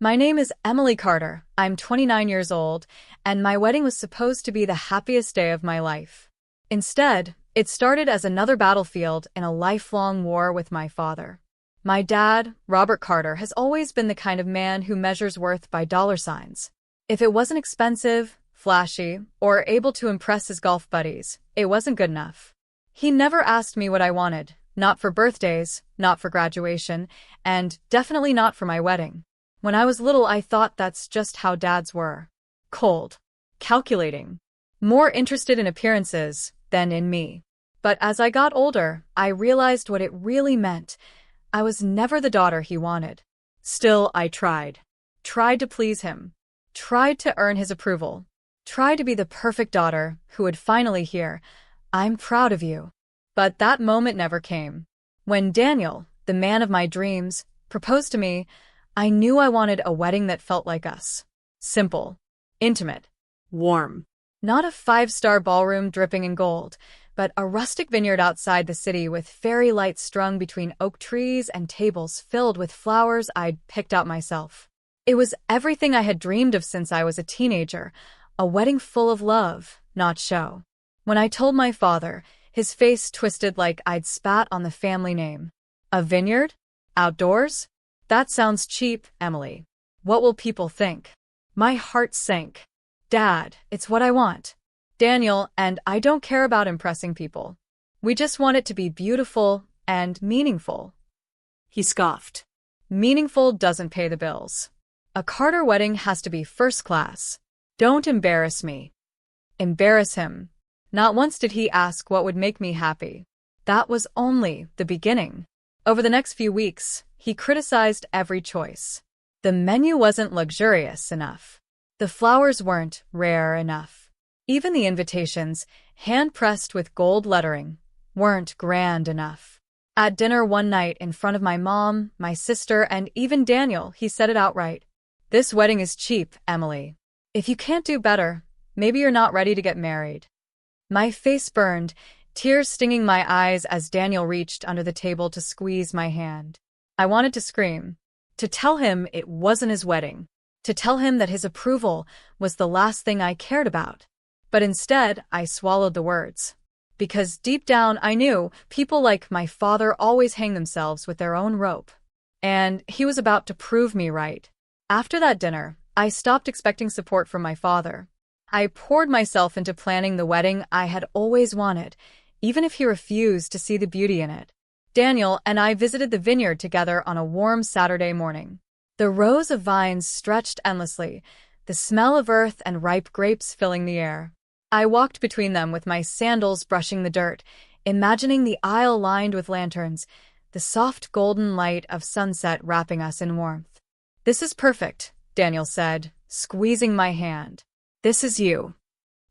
My name is Emily Carter. I'm 29 years old, and my wedding was supposed to be the happiest day of my life. Instead, it started as another battlefield in a lifelong war with my father. My dad, Robert Carter, has always been the kind of man who measures worth by dollar signs. If it wasn't expensive, flashy, or able to impress his golf buddies, it wasn't good enough. He never asked me what I wanted, not for birthdays, not for graduation, and definitely not for my wedding. When I was little, I thought that's just how dads were. Cold. Calculating. More interested in appearances than in me. But as I got older, I realized what it really meant. I was never the daughter he wanted. Still, I tried. Tried to please him. Tried to earn his approval. Tried to be the perfect daughter who would finally hear, "I'm proud of you." But that moment never came. When Daniel, the man of my dreams, proposed to me, I knew I wanted a wedding that felt like us. Simple. Intimate. Warm. Not a five-star ballroom dripping in gold, but a rustic vineyard outside the city with fairy lights strung between oak trees and tables filled with flowers I'd picked out myself. It was everything I had dreamed of since I was a teenager, a wedding full of love, not show. When I told my father, his face twisted like I'd spat on the family name. A vineyard? Outdoors? That sounds cheap, Emily. What will people think? My heart sank. Dad, it's what I want. Daniel and I don't care about impressing people. We just want it to be beautiful and meaningful. He scoffed. Meaningful doesn't pay the bills. A Carter wedding has to be first class. Don't embarrass me. Embarrass him. Not once did he ask what would make me happy. That was only the beginning. Over the next few weeks, he criticized every choice. The menu wasn't luxurious enough. The flowers weren't rare enough. Even the invitations, hand-pressed with gold lettering, weren't grand enough. At dinner one night in front of my mom, my sister, and even Daniel, he said it outright. "This wedding is cheap, Emily. If you can't do better, maybe you're not ready to get married." My face burned, tears stinging my eyes as Daniel reached under the table to squeeze my hand. I wanted to scream, to tell him it wasn't his wedding, to tell him that his approval was the last thing I cared about. But instead, I swallowed the words. Because deep down, I knew people like my father always hang themselves with their own rope. And he was about to prove me right. After that dinner, I stopped expecting support from my father. I poured myself into planning the wedding I had always wanted, even if he refused to see the beauty in it. Daniel and I visited the vineyard together on a warm Saturday morning. The rows of vines stretched endlessly, the smell of earth and ripe grapes filling the air. I walked between them with my sandals brushing the dirt, imagining the aisle lined with lanterns, the soft golden light of sunset wrapping us in warmth. "This is perfect," Daniel said, squeezing my hand. "This is you."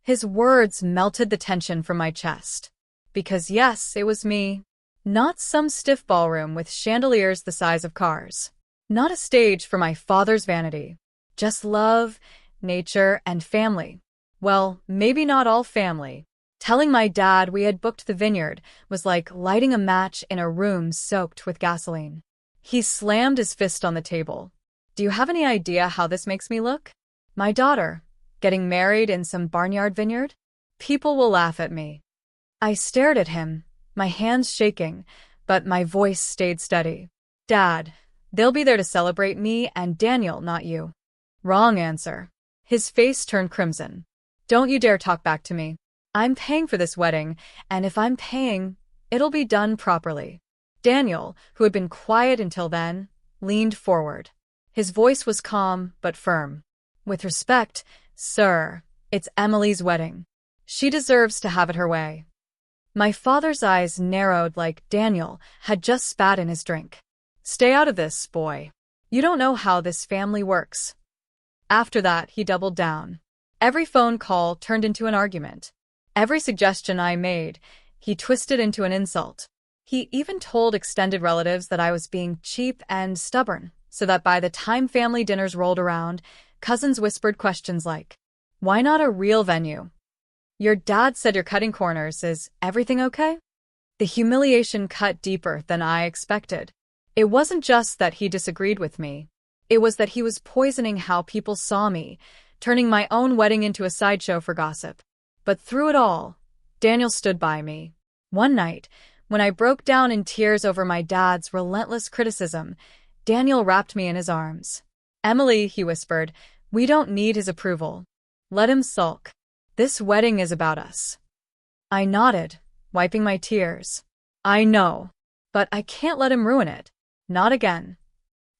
His words melted the tension from my chest. Because yes, it was me. Not some stiff ballroom with chandeliers the size of cars. Not a stage for my father's vanity. Just love, nature, and family. Well, maybe not all family. Telling my dad we had booked the vineyard was like lighting a match in a room soaked with gasoline. He slammed his fist on the table. "Do you have any idea how this makes me look? My daughter, getting married in some barnyard vineyard? People will laugh at me." I stared at him, my hands shaking, but my voice stayed steady. "Dad, they'll be there to celebrate me and Daniel, not you." Wrong answer. His face turned crimson. "Don't you dare talk back to me. I'm paying for this wedding, and if I'm paying, it'll be done properly." Daniel, who had been quiet until then, leaned forward. His voice was calm but firm. "With respect, sir, it's Emily's wedding. She deserves to have it her way." My father's eyes narrowed like Daniel had just spat in his drink. "Stay out of this, boy. You don't know how this family works." After that, he doubled down. Every phone call turned into an argument. Every suggestion I made, he twisted into an insult. He even told extended relatives that I was being cheap and stubborn, so that by the time family dinners rolled around, cousins whispered questions like, "Why not a real venue? Your dad said you're cutting corners. Is everything okay?" The humiliation cut deeper than I expected. It wasn't just that he disagreed with me. It was that he was poisoning how people saw me, turning my own wedding into a sideshow for gossip. But through it all, Daniel stood by me. One night, when I broke down in tears over my dad's relentless criticism, Daniel wrapped me in his arms. "Emily," he whispered, "we don't need his approval. Let him sulk. This wedding is about us." I nodded, wiping my tears. "I know, but I can't let him ruin it. Not again."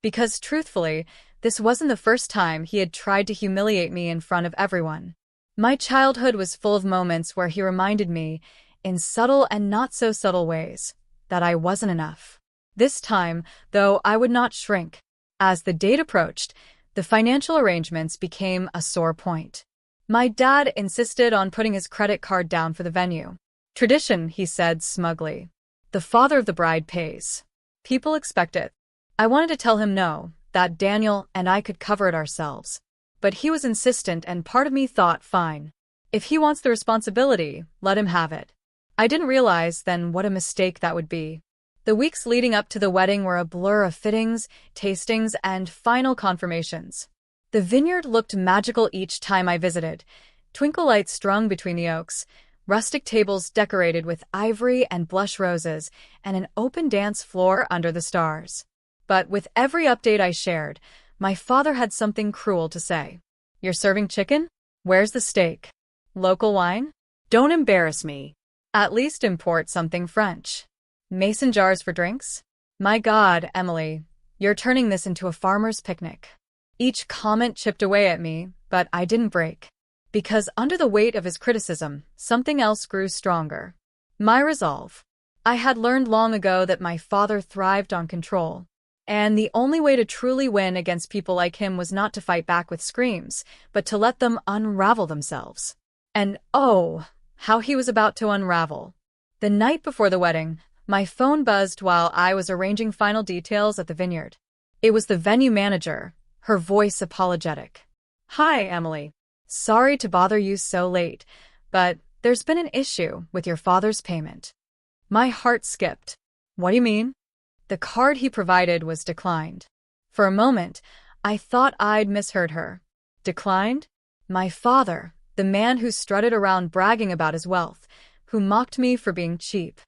Because truthfully, this wasn't the first time he had tried to humiliate me in front of everyone. My childhood was full of moments where he reminded me, in subtle and not so subtle ways, that I wasn't enough. This time, though, I would not shrink. As the date approached, the financial arrangements became a sore point. My dad insisted on putting his credit card down for the venue. "Tradition," he said smugly. "The father of the bride pays. People expect it." I wanted to tell him no, that Daniel and I could cover it ourselves. But he was insistent, and part of me thought, fine. If he wants the responsibility, let him have it. I didn't realize then what a mistake that would be. The weeks leading up to the wedding were a blur of fittings, tastings, and final confirmations. The vineyard looked magical each time I visited. Twinkle lights strung between the oaks, rustic tables decorated with ivory and blush roses, and an open dance floor under the stars. But with every update I shared, my father had something cruel to say. "You're serving chicken? Where's the steak? Local wine? Don't embarrass me. At least import something French. Mason jars for drinks? My God, Emily, you're turning this into a farmer's picnic." Each comment chipped away at me, but I didn't break. Because under the weight of his criticism, something else grew stronger. My resolve. I had learned long ago that my father thrived on control. And the only way to truly win against people like him was not to fight back with screams, but to let them unravel themselves. And oh, how he was about to unravel. The night before the wedding, my phone buzzed while I was arranging final details at the vineyard. It was the venue manager, her voice apologetic. "Hi, Emily. Sorry to bother you so late, but there's been an issue with your father's payment." My heart skipped. "What do you mean?" The card he provided was declined. For a moment, I thought I'd misheard her. Declined? My father, the man who strutted around bragging about his wealth, who mocked me for being cheap.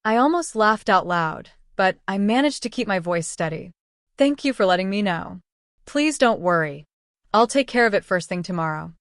I almost laughed out loud, but I managed to keep my voice steady. "Thank you for letting me know. Please don't worry. I'll take care of it first thing tomorrow."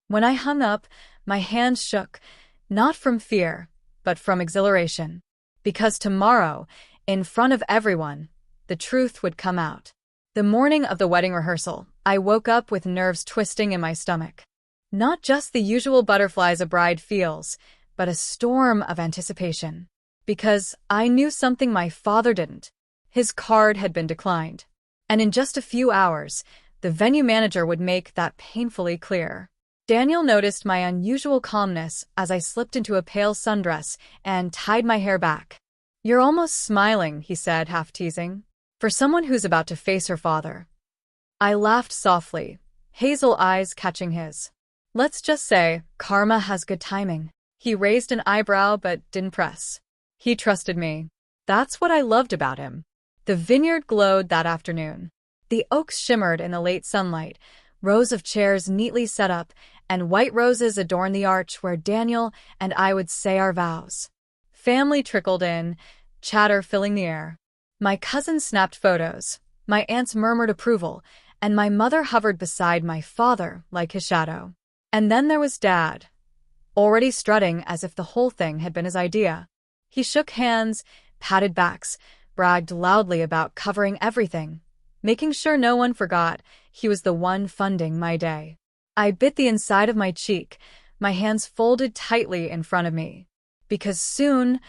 When I hung up, my hands shook, not from fear, but from exhilaration. Because tomorrow, in front of everyone, the truth would come out. The morning of the wedding rehearsal, I woke up with nerves twisting in my stomach. Not just the usual butterflies a bride feels, but a storm of anticipation. Because I knew something my father didn't. His card had been declined. And in just a few hours, the venue manager would make that painfully clear. Daniel noticed my unusual calmness as I slipped into a pale sundress and tied my hair back. "You're almost smiling," he said, half teasing, "for someone who's about to face her father." I laughed softly, hazel eyes catching his. "Let's just say, karma has good timing." He raised an eyebrow but didn't press. He trusted me. That's what I loved about him. The vineyard glowed that afternoon. The oaks shimmered in the late sunlight, rows of chairs neatly set up, and white roses adorned the arch where Daniel and I would say our vows. Family trickled in, chatter filling the air. My cousins snapped photos, my aunts murmured approval, and my mother hovered beside my father like his shadow. And then there was Dad, already strutting as if the whole thing had been his idea. He shook hands, patted backs, bragged loudly about covering everything, making sure no one forgot he was the one funding my day. I bit the inside of my cheek, my hands folded tightly in front of me. Because soon,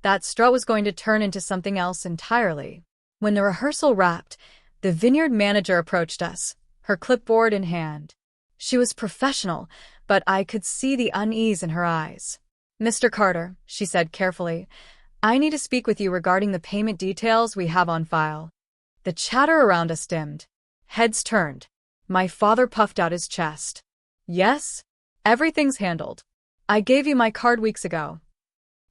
that strut was going to turn into something else entirely. When the rehearsal wrapped, the vineyard manager approached us, her clipboard in hand. She was professional, but I could see the unease in her eyes. "Mr. Carter," she said carefully, "I need to speak with you regarding the payment details we have on file." The chatter around us dimmed. Heads turned. My father puffed out his chest. "Yes? Everything's handled. I gave you my card weeks ago."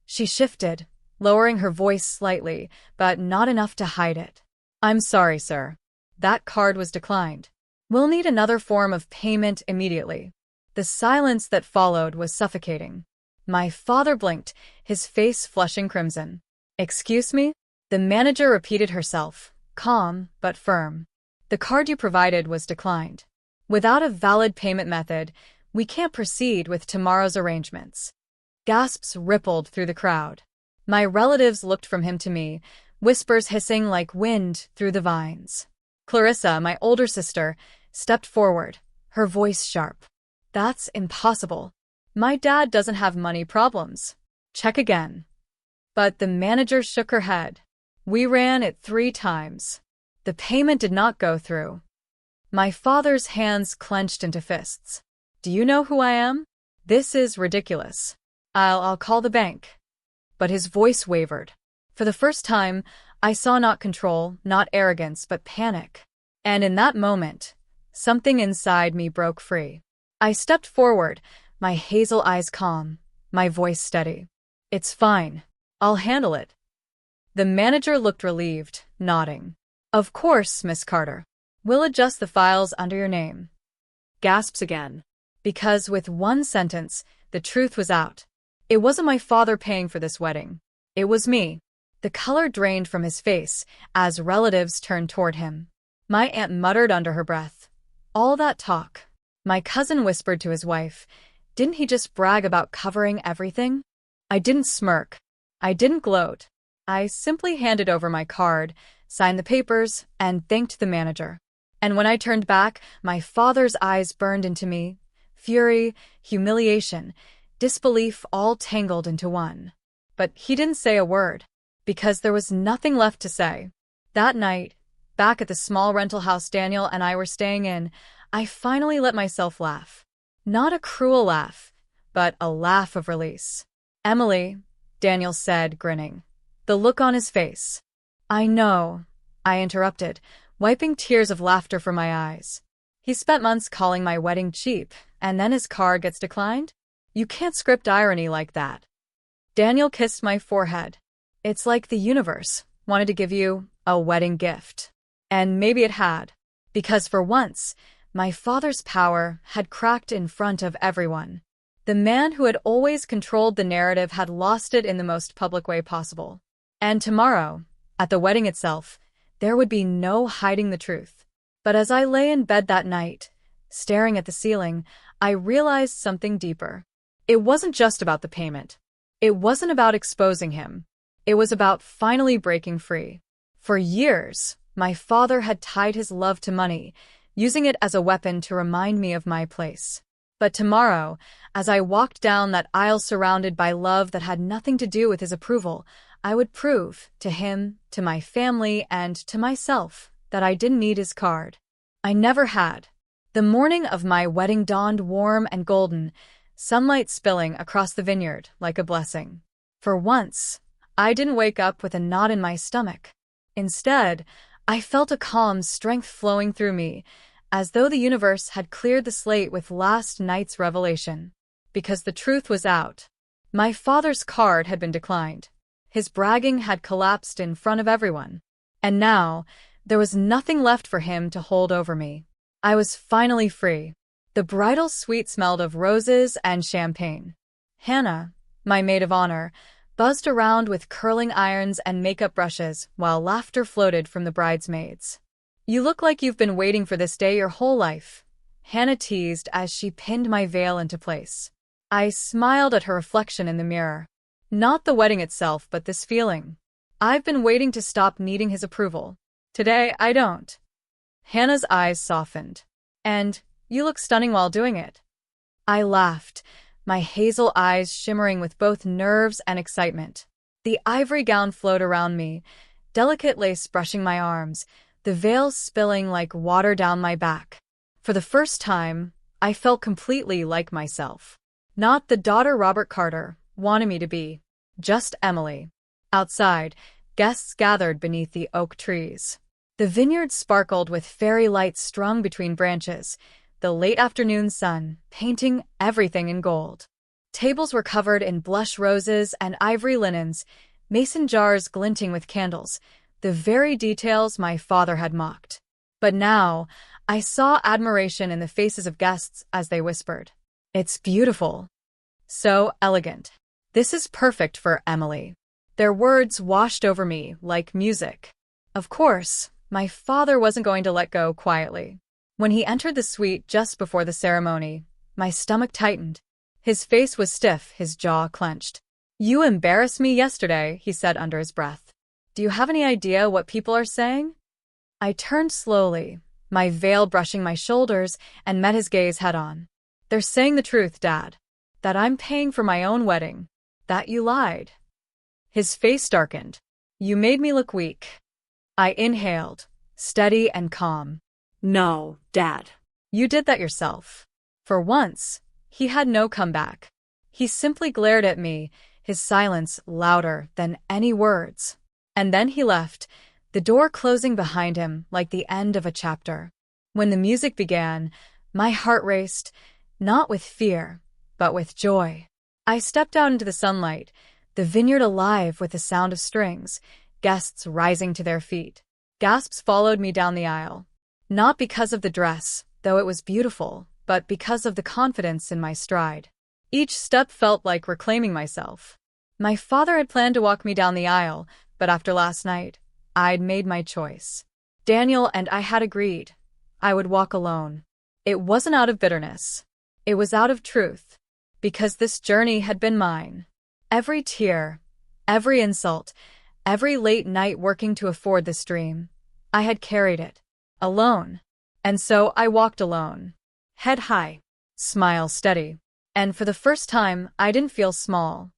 She shifted, lowering her voice slightly, but not enough to hide it. "I'm sorry, sir. That card was declined. We'll need another form of payment immediately. The silence that followed was suffocating. My father blinked, his face flushing crimson. Excuse me? The manager repeated herself, calm but firm. The card you provided was declined. Without a valid payment method, we can't proceed with tomorrow's arrangements. Gasps rippled through the crowd. My relatives looked from him to me, whispers hissing like wind through the vines. Clarissa, my older sister, stepped forward, her voice sharp. That's impossible. My dad doesn't have money problems. Check again. But the manager shook her head. We ran it 3 times. The payment did not go through. My father's hands clenched into fists. Do you know who I am? This is ridiculous. I'll call the bank. But his voice wavered. For the first time, I saw not control, not arrogance, but panic. And in that moment, something inside me broke free. I stepped forward, my hazel eyes calm, my voice steady. It's fine. I'll handle it. The manager looked relieved, nodding. Of course, Miss Carter. We'll adjust the files under your name. Gasps again. Because with one sentence, the truth was out. It wasn't my father paying for this wedding. It was me. The color drained from his face as relatives turned toward him. My aunt muttered under her breath. All that talk. My cousin whispered to his wife. Didn't he just brag about covering everything? I didn't smirk. I didn't gloat. I simply handed over my card, signed the papers, and thanked the manager. And when I turned back, my father's eyes burned into me. Fury, humiliation, disbelief all tangled into one. But he didn't say a word, because there was nothing left to say. That night, back at the small rental house Daniel and I were staying in, I finally let myself laugh. Not a cruel laugh, but a laugh of release. Emily, Daniel said, grinning. The look on his face. I know, I interrupted, wiping tears of laughter from my eyes. He spent months calling my wedding cheap, and then his card gets declined? You can't script irony like that. Daniel kissed my forehead. It's like the universe wanted to give you a wedding gift. And maybe it had. Because for once, my father's power had cracked in front of everyone. The man who had always controlled the narrative had lost it in the most public way possible. And tomorrow, at the wedding itself, there would be no hiding the truth. But as I lay in bed that night, staring at the ceiling, I realized something deeper. It wasn't just about the payment. It wasn't about exposing him. It was about finally breaking free. For years, my father had tied his love to money, using it as a weapon to remind me of my place. But tomorrow, as I walked down that aisle surrounded by love that had nothing to do with his approval, I would prove to him, to my family, and to myself that I didn't need his card. I never had. The morning of my wedding dawned warm and golden, sunlight spilling across the vineyard like a blessing. For once, I didn't wake up with a knot in my stomach. Instead, I felt a calm strength flowing through me, as though the universe had cleared the slate with last night's revelation. Because the truth was out. My father's card had been declined. His bragging had collapsed in front of everyone. And now, there was nothing left for him to hold over me. I was finally free. The bridal suite smelled of roses and champagne. Hannah, my maid of honor, buzzed around with curling irons and makeup brushes while laughter floated from the bridesmaids. You look like you've been waiting for this day your whole life, Hannah teased as she pinned my veil into place. I smiled at her reflection in the mirror. Not the wedding itself, but this feeling. I've been waiting to stop needing his approval. Today, I don't. Hannah's eyes softened. And you look stunning while doing it. I laughed, my hazel eyes shimmering with both nerves and excitement. The ivory gown flowed around me, delicate lace brushing my arms, the veil spilling like water down my back. For the first time, I felt completely like myself. Not the daughter Robert Carter wanted me to be, just Emily. Outside, guests gathered beneath the oak trees. The vineyard sparkled with fairy lights strung between branches, the late afternoon sun painting everything in gold. Tables were covered in blush roses and ivory linens, mason jars glinting with candles, the very details my father had mocked. But now, I saw admiration in the faces of guests as they whispered, "It's beautiful. So elegant. This is perfect for Emily." Their words washed over me like music. Of course, my father wasn't going to let go quietly. When he entered the suite just before the ceremony, my stomach tightened. His face was stiff, his jaw clenched. "You embarrassed me yesterday," he said under his breath. "Do you have any idea what people are saying?" I turned slowly, my veil brushing my shoulders, and met his gaze head-on. "They're saying the truth, Dad. That I'm paying for my own wedding. That you lied." His face darkened. "You made me look weak." I inhaled, steady and calm. "No, Dad. You did that yourself." For once, he had no comeback. He simply glared at me, his silence louder than any words. And then he left, the door closing behind him like the end of a chapter. When the music began, my heart raced, not with fear, but with joy. I stepped out into the sunlight, the vineyard alive with the sound of strings, guests rising to their feet. Gasps followed me down the aisle. Not because of the dress, though it was beautiful, but because of the confidence in my stride. Each step felt like reclaiming myself. My father had planned to walk me down the aisle, but after last night, I'd made my choice. Daniel and I had agreed. I would walk alone. It wasn't out of bitterness. It was out of truth. Because this journey had been mine. Every tear, every insult, every late night working to afford this dream, I had carried it. Alone. And so I walked alone. Head high. Smile steady. And for the first time, I didn't feel small.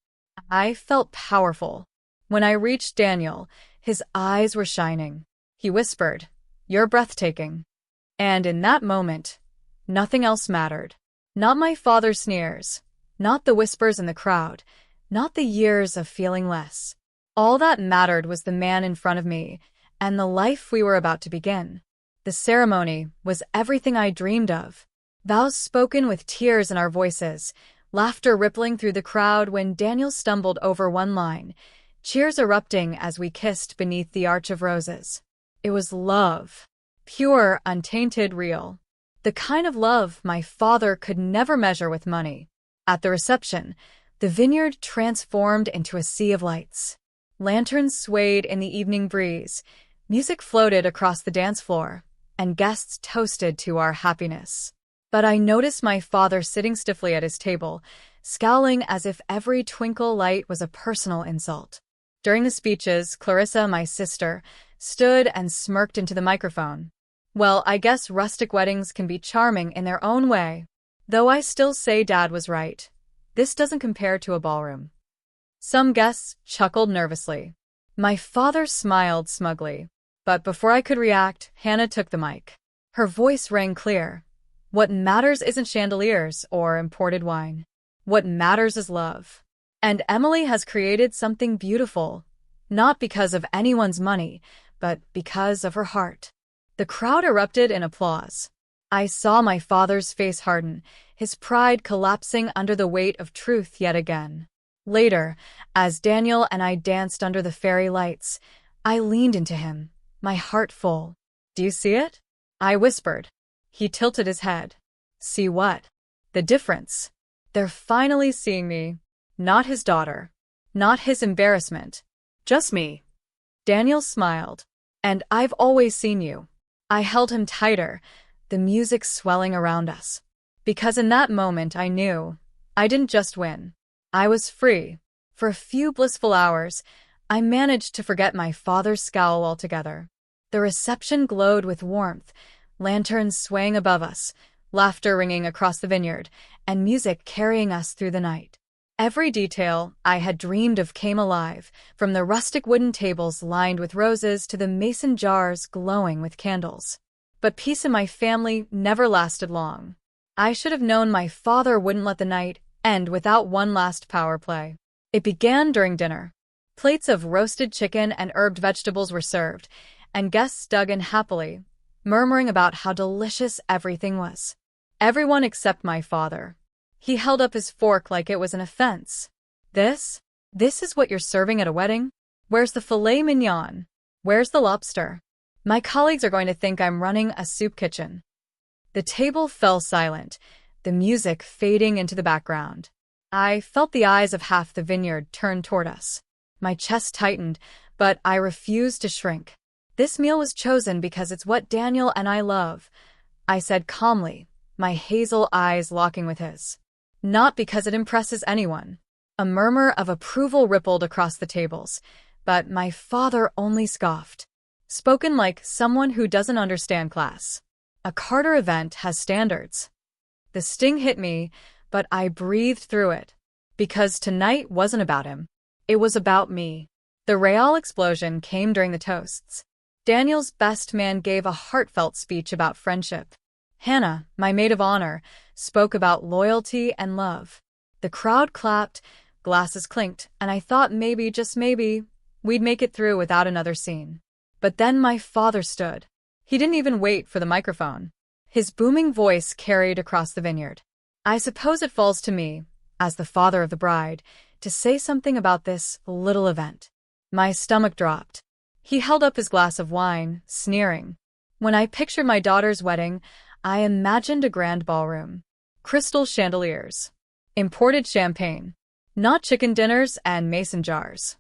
I felt powerful. When I reached Daniel, his eyes were shining. He whispered, "You're breathtaking." And in that moment, nothing else mattered. Not my father's sneers. Not the whispers in the crowd. Not the years of feeling less. All that mattered was the man in front of me, and the life we were about to begin. The ceremony was everything I dreamed of. Vows spoken with tears in our voices, laughter rippling through the crowd when Daniel stumbled over one line, cheers erupting as we kissed beneath the arch of roses. It was love. Pure, untainted, real. The kind of love my father could never measure with money. At the reception, the vineyard transformed into a sea of lights. Lanterns swayed in the evening breeze, music floated across the dance floor, and guests toasted to our happiness. But I noticed my father sitting stiffly at his table, scowling as if every twinkle light was a personal insult. During the speeches, Clarissa, my sister, stood and smirked into the microphone. Well, I guess rustic weddings can be charming in their own way. Though I still say Dad was right. This doesn't compare to a ballroom. Some guests chuckled nervously. My father smiled smugly. But before I could react, Hannah took the mic. Her voice rang clear. What matters isn't chandeliers or imported wine. What matters is love. And Emily has created something beautiful. Not because of anyone's money, but because of her heart. The crowd erupted in applause. I saw my father's face harden, his pride collapsing under the weight of truth yet again. Later, as Daniel and I danced under the fairy lights, I leaned into him, my heart full. "Do you see it?" I whispered. He tilted his head. "See what?" "The difference. They're finally seeing me. Not his daughter. Not his embarrassment. Just me." Daniel smiled. "And I've always seen you." I held him tighter, the music swelling around us. Because in that moment I knew I didn't just win. I was free. For a few blissful hours, I managed to forget my father's scowl altogether. The reception glowed with warmth, lanterns swaying above us, laughter ringing across the vineyard, and music carrying us through the night. Every detail I had dreamed of came alive, from the rustic wooden tables lined with roses to the mason jars glowing with candles. But peace in my family never lasted long. I should have known my father wouldn't let the night end without one last power play. It began during dinner. Plates of roasted chicken and herbed vegetables were served, and guests dug in happily, murmuring about how delicious everything was. Everyone except my father. He held up his fork like it was an offense. This is what you're serving at a wedding? Where's the filet mignon? Where's the lobster?" My colleagues are going to think I'm running a soup kitchen. The table fell silent, the music fading into the background. I felt the eyes of half the vineyard turn toward us. My chest tightened, but I refused to shrink. This meal was chosen because it's what Daniel and I love, I said calmly, my hazel eyes locking with his. Not because it impresses anyone. A murmur of approval rippled across the tables, but my father only scoffed. Spoken like someone who doesn't understand class. A Carter event has standards. The sting hit me, but I breathed through it. Because tonight wasn't about him. It was about me. The Real explosion came during the toasts. Daniel's best man gave a heartfelt speech about friendship. Hannah, my maid of honor, spoke about loyalty and love. The crowd clapped, glasses clinked, and I thought maybe, just maybe, we'd make it through without another scene. But then my father stood. He didn't even wait for the microphone. His booming voice carried across the vineyard. I suppose it falls to me, as the father of the bride, to say something about this little event. My stomach dropped. He held up his glass of wine, sneering. When I pictured my daughter's wedding, I imagined a grand ballroom. Crystal chandeliers. Imported champagne. Not chicken dinners and mason jars.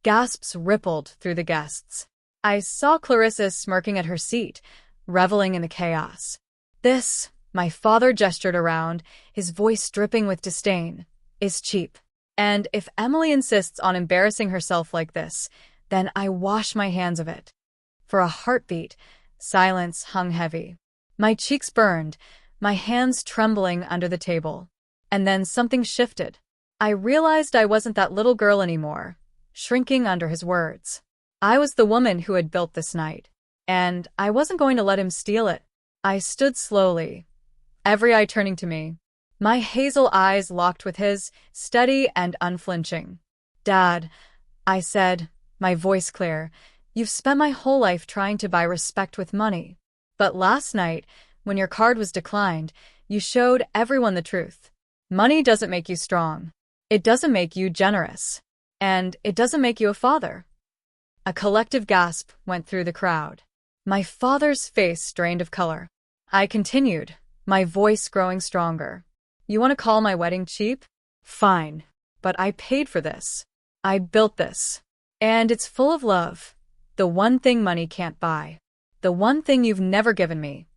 Gasps rippled through the guests. I saw Clarissa smirking at her seat, reveling in the chaos. This, my father gestured around, his voice dripping with disdain, is cheap. And if Emily insists on embarrassing herself like this, then I wash my hands of it. For a heartbeat, silence hung heavy. My cheeks burned, my hands trembling under the table. And then something shifted. I realized I wasn't that little girl anymore, shrinking under his words. I was the woman who had built this night, and I wasn't going to let him steal it. I stood slowly, every eye turning to me. My hazel eyes locked with his, steady and unflinching. Dad, I said, my voice clear, you've spent my whole life trying to buy respect with money. But last night, when your card was declined, you showed everyone the truth. Money doesn't make you strong. It doesn't make you generous. And it doesn't make you a father. A collective gasp went through the crowd. My father's face drained of color. I continued, my voice growing stronger. You want to call my wedding cheap? Fine. But I paid for this. I built this. And it's full of love. The one thing money can't buy. The one thing you've never given me.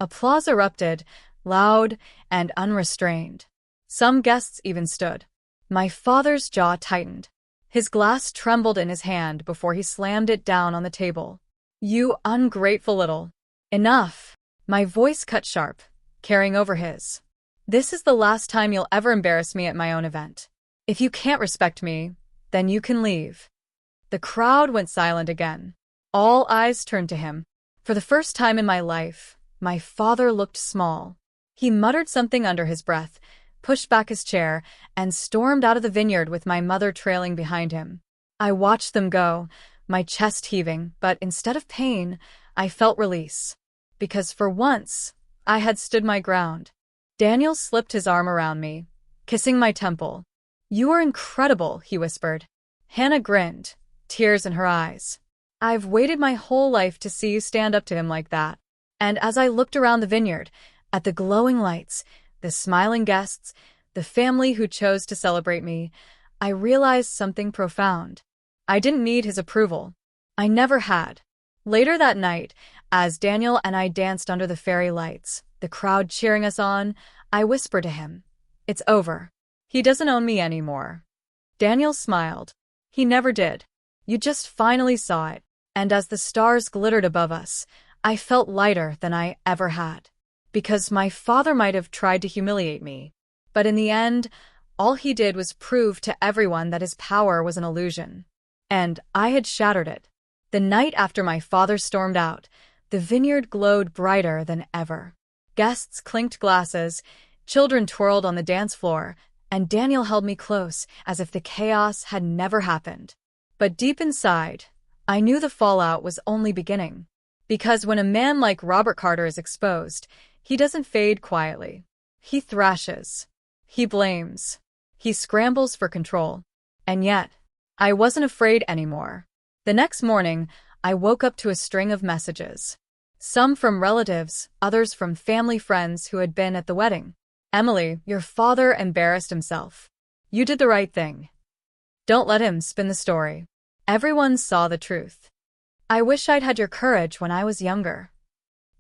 Applause erupted, loud and unrestrained. Some guests even stood. My father's jaw tightened. His glass trembled in his hand before he slammed it down on the table. You ungrateful little. Enough. My voice cut sharp, carrying over his. This is the last time you'll ever embarrass me at my own event. If you can't respect me, then you can leave. The crowd went silent again. All eyes turned to him. For the first time in my life, my father looked small. He muttered something under his breath, pushed back his chair, and stormed out of the vineyard with my mother trailing behind him. I watched them go, my chest heaving, but instead of pain, I felt release. Because for once, I had stood my ground. Daniel slipped his arm around me, kissing my temple. You are incredible, he whispered. Hannah grinned, tears in her eyes. I've waited my whole life to see you stand up to him like that. And as I looked around the vineyard, at the glowing lights, the smiling guests, the family who chose to celebrate me, I realized something profound. I didn't need his approval. I never had. Later that night, as Daniel and I danced under the fairy lights, the crowd cheering us on, I whispered to him, "It's over. He doesn't own me anymore." Daniel smiled. He never did. You just finally saw it. And as the stars glittered above us, I felt lighter than I ever had. Because my father might have tried to humiliate me. But in the end, all he did was prove to everyone that his power was an illusion. And I had shattered it. The night after my father stormed out, the vineyard glowed brighter than ever. Guests clinked glasses, children twirled on the dance floor, and Daniel held me close as if the chaos had never happened. But deep inside, I knew the fallout was only beginning. Because when a man like Robert Carter is exposed, he doesn't fade quietly. He thrashes. He blames. He scrambles for control. And yet, I wasn't afraid anymore. The next morning, I woke up to a string of messages. Some from relatives, others from family friends who had been at the wedding. Emily, your father embarrassed himself. You did the right thing. Don't let him spin the story. Everyone saw the truth. I wish I'd had your courage when I was younger.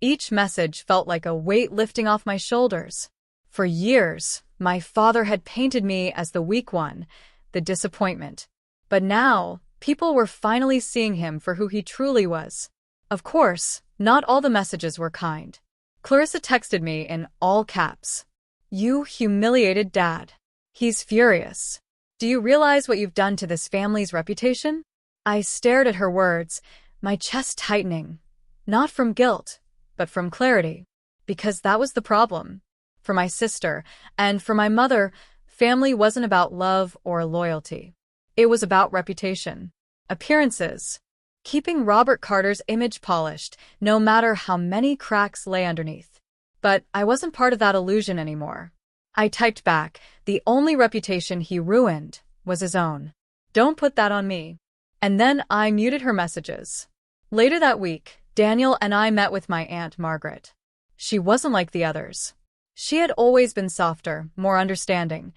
Each message felt like a weight lifting off my shoulders. For years, my father had painted me as the weak one, the disappointment. But now, people were finally seeing him for who he truly was. Of course, not all the messages were kind. Clarissa texted me in all caps. You humiliated Dad. He's furious. Do you realize what you've done to this family's reputation? I stared at her words, my chest tightening. Not from guilt, but from clarity. Because that was the problem. For my sister, and for my mother, family wasn't about love or loyalty. It was about reputation. Appearances. Keeping Robert Carter's image polished, no matter how many cracks lay underneath. But I wasn't part of that illusion anymore. I typed back, the only reputation he ruined was his own. Don't put that on me. And then I muted her messages. Later that week, Daniel and I met with my Aunt Margaret. She wasn't like the others. She had always been softer, more understanding.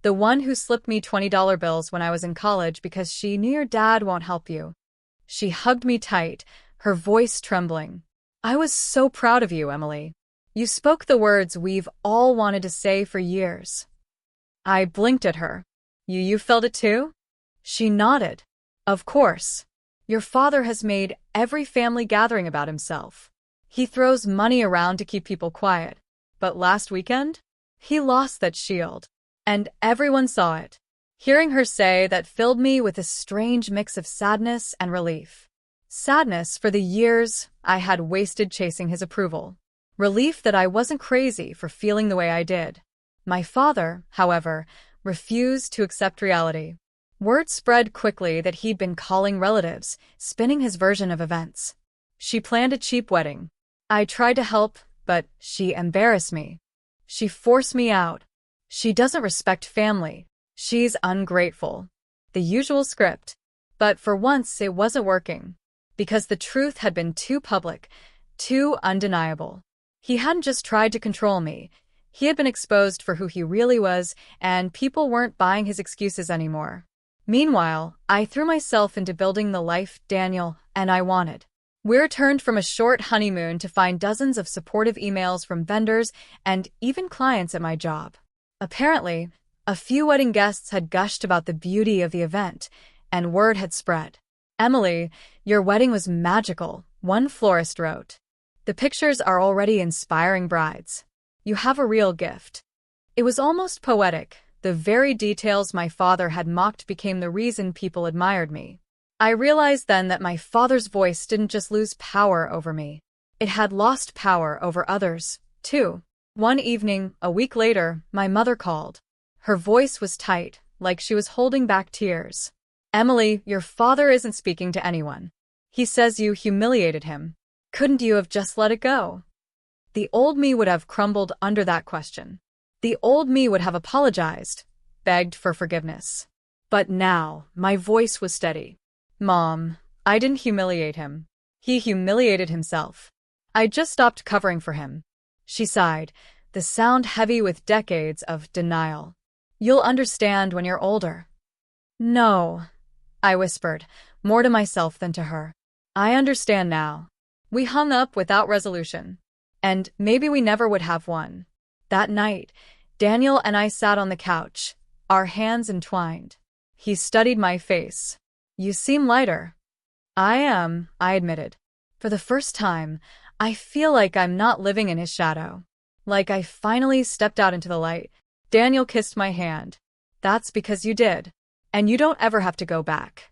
The one who slipped me $20 bills when I was in college because she knew your dad won't help you. She hugged me tight, her voice trembling. I was so proud of you, Emily. You spoke the words we've all wanted to say for years. I blinked at her. You felt it too? She nodded. Of course. Your father has made every family gathering about himself. He throws money around to keep people quiet. But last weekend, he lost that shield. And everyone saw it. Hearing her say that filled me with a strange mix of sadness and relief. Sadness for the years I had wasted chasing his approval. Relief that I wasn't crazy for feeling the way I did. My father, however, refused to accept reality. Word spread quickly that he'd been calling relatives, spinning his version of events. She planned a cheap wedding. I tried to help, but she embarrassed me. She forced me out. She doesn't respect family. She's ungrateful. The usual script. But for once it wasn't working. Because the truth had been too public, too undeniable. He hadn't just tried to control me. He had been exposed for who he really was, and people weren't buying his excuses anymore. Meanwhile, I threw myself into building the life Daniel and I wanted. We returned from a short honeymoon to find dozens of supportive emails from vendors and even clients at my job. Apparently, a few wedding guests had gushed about the beauty of the event, and word had spread. Emily, your wedding was magical, one florist wrote. The pictures are already inspiring brides. You have a real gift. It was almost poetic. The very details my father had mocked became the reason people admired me. I realized then that my father's voice didn't just lose power over me. It had lost power over others, too. One evening, a week later, my mother called. Her voice was tight, like she was holding back tears. Emily, your father isn't speaking to anyone. He says you humiliated him. Couldn't you have just let it go? The old me would have crumbled under that question. The old me would have apologized, begged for forgiveness. But now, my voice was steady. Mom, I didn't humiliate him. He humiliated himself. I just stopped covering for him. She sighed, the sound heavy with decades of denial. You'll understand when you're older. No, I whispered, more to myself than to her. I understand now. We hung up without resolution. And maybe we never would have one. That night, Daniel and I sat on the couch, our hands entwined. He studied my face. You seem lighter. I am, I admitted. For the first time, I feel like I'm not living in his shadow. Like I finally stepped out into the light. Daniel kissed my hand. That's because you did. And you don't ever have to go back.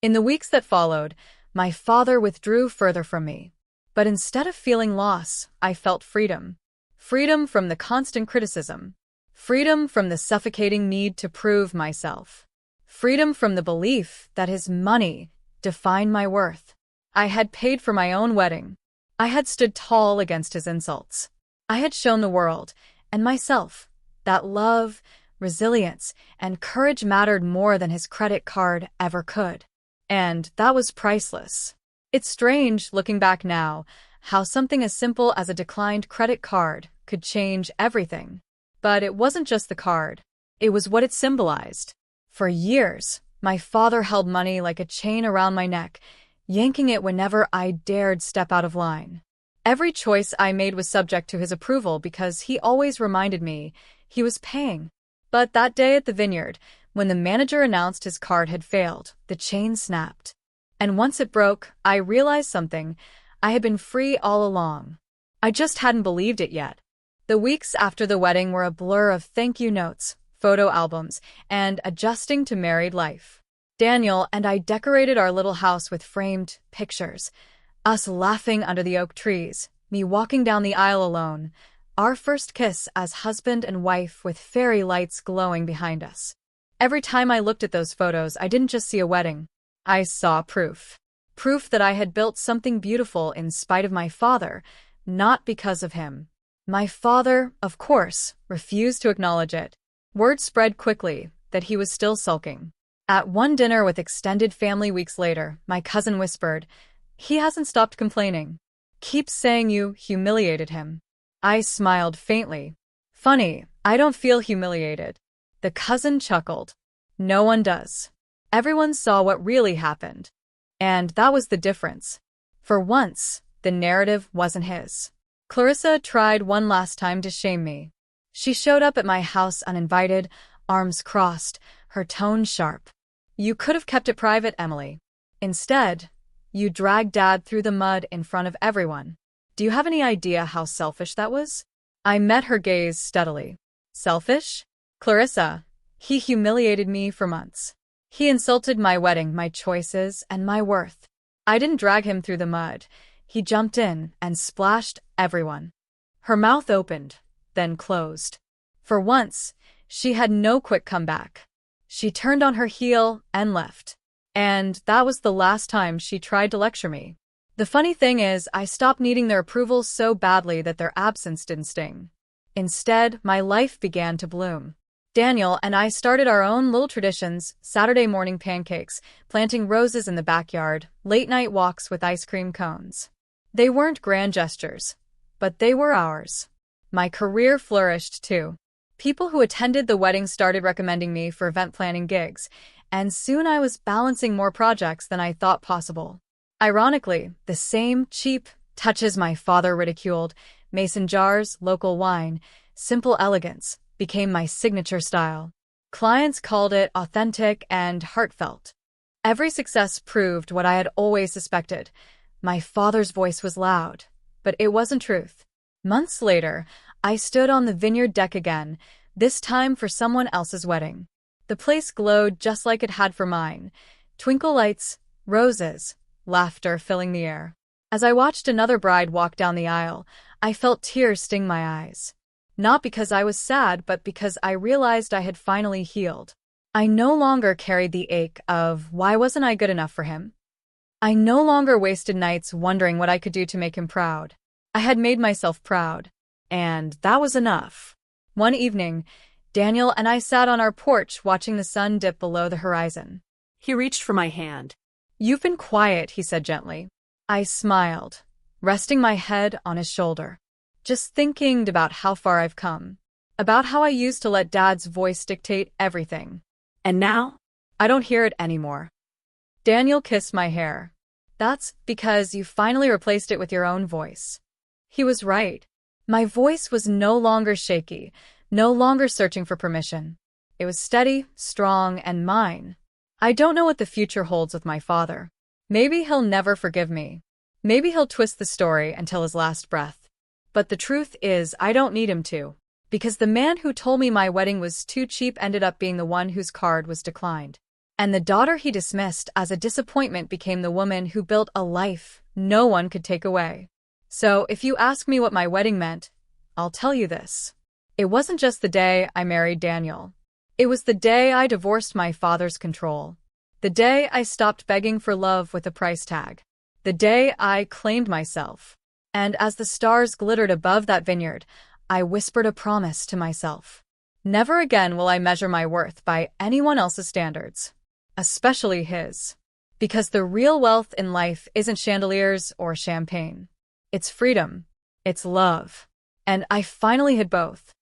In the weeks that followed, my father withdrew further from me. But instead of feeling loss, I felt freedom. Freedom from the constant criticism. Freedom from the suffocating need to prove myself. Freedom from the belief that his money defined my worth. I had paid for my own wedding. I had stood tall against his insults. I had shown the world, and myself, that love, resilience, and courage mattered more than his credit card ever could. And that was priceless. It's strange, looking back now, how something as simple as a declined credit card could change everything. But it wasn't just the card. It was what it symbolized. For years, my father held money like a chain around my neck, yanking it whenever I dared step out of line. Every choice I made was subject to his approval because he always reminded me he was paying. But that day at the vineyard, when the manager announced his card had failed, the chain snapped. And once it broke, I realized something. I had been free all along. I just hadn't believed it yet. The weeks after the wedding were a blur of thank you notes, photo albums, and adjusting to married life. Daniel and I decorated our little house with framed pictures. Us laughing under the oak trees, me walking down the aisle alone, our first kiss as husband and wife with fairy lights glowing behind us. Every time I looked at those photos, I didn't just see a wedding. I saw proof. Proof that I had built something beautiful in spite of my father, not because of him. My father, of course, refused to acknowledge it. Word spread quickly that he was still sulking. At one dinner with extended family weeks later, my cousin whispered, "He hasn't stopped complaining. Keeps saying you humiliated him." I smiled faintly. "Funny, I don't feel humiliated." The cousin chuckled. "No one does." Everyone saw what really happened. And that was the difference. For once, the narrative wasn't his. Clarissa tried one last time to shame me. She showed up at my house uninvited, arms crossed, her tone sharp. "You could have kept it private, Emily. Instead, you dragged Dad through the mud in front of everyone. Do you have any idea how selfish that was?" I met her gaze steadily. "Selfish? Clarissa, he humiliated me for months. He insulted my wedding, my choices, and my worth. I didn't drag him through the mud. He jumped in and splashed everyone." Her mouth opened, then closed. For once, she had no quick comeback. She turned on her heel and left. And that was the last time she tried to lecture me. The funny thing is, I stopped needing their approval so badly that their absence didn't sting. Instead, my life began to bloom. Daniel and I started our own little traditions: Saturday morning pancakes, planting roses in the backyard, late-night walks with ice cream cones. They weren't grand gestures, but they were ours. My career flourished, too. People who attended the wedding started recommending me for event planning gigs, and soon I was balancing more projects than I thought possible. Ironically, the same cheap touches my father ridiculed, mason jars, local wine, simple elegance, became my signature style. Clients called it authentic and heartfelt. Every success proved what I had always suspected. My father's voice was loud, but it wasn't truth. Months later, I stood on the vineyard deck again, this time for someone else's wedding. The place glowed just like it had for mine. Twinkle lights, roses, laughter filling the air. As I watched another bride walk down the aisle, I felt tears sting my eyes. Not because I was sad, but because I realized I had finally healed. I no longer carried the ache of why wasn't I good enough for him? I no longer wasted nights wondering what I could do to make him proud. I had made myself proud, and that was enough. One evening, Daniel and I sat on our porch watching the sun dip below the horizon. He reached for my hand. "You've been quiet," he said gently. I smiled, resting my head on his shoulder. Just thinking about how far I've come. About how I used to let Dad's voice dictate everything. And now? I don't hear it anymore. Daniel kissed my hair. "That's because you finally replaced it with your own voice." He was right. My voice was no longer shaky, no longer searching for permission. It was steady, strong, and mine. I don't know what the future holds with my father. Maybe he'll never forgive me. Maybe he'll twist the story until his last breath. But the truth is, I don't need him to. Because the man who told me my wedding was too cheap ended up being the one whose card was declined. And the daughter he dismissed as a disappointment became the woman who built a life no one could take away. So if you ask me what my wedding meant, I'll tell you this. It wasn't just the day I married Daniel. It was the day I divorced my father's control. The day I stopped begging for love with a price tag. The day I claimed myself. And as the stars glittered above that vineyard, I whispered a promise to myself. Never again will I measure my worth by anyone else's standards. Especially his. Because the real wealth in life isn't chandeliers or champagne. It's freedom. It's love. And I finally had both.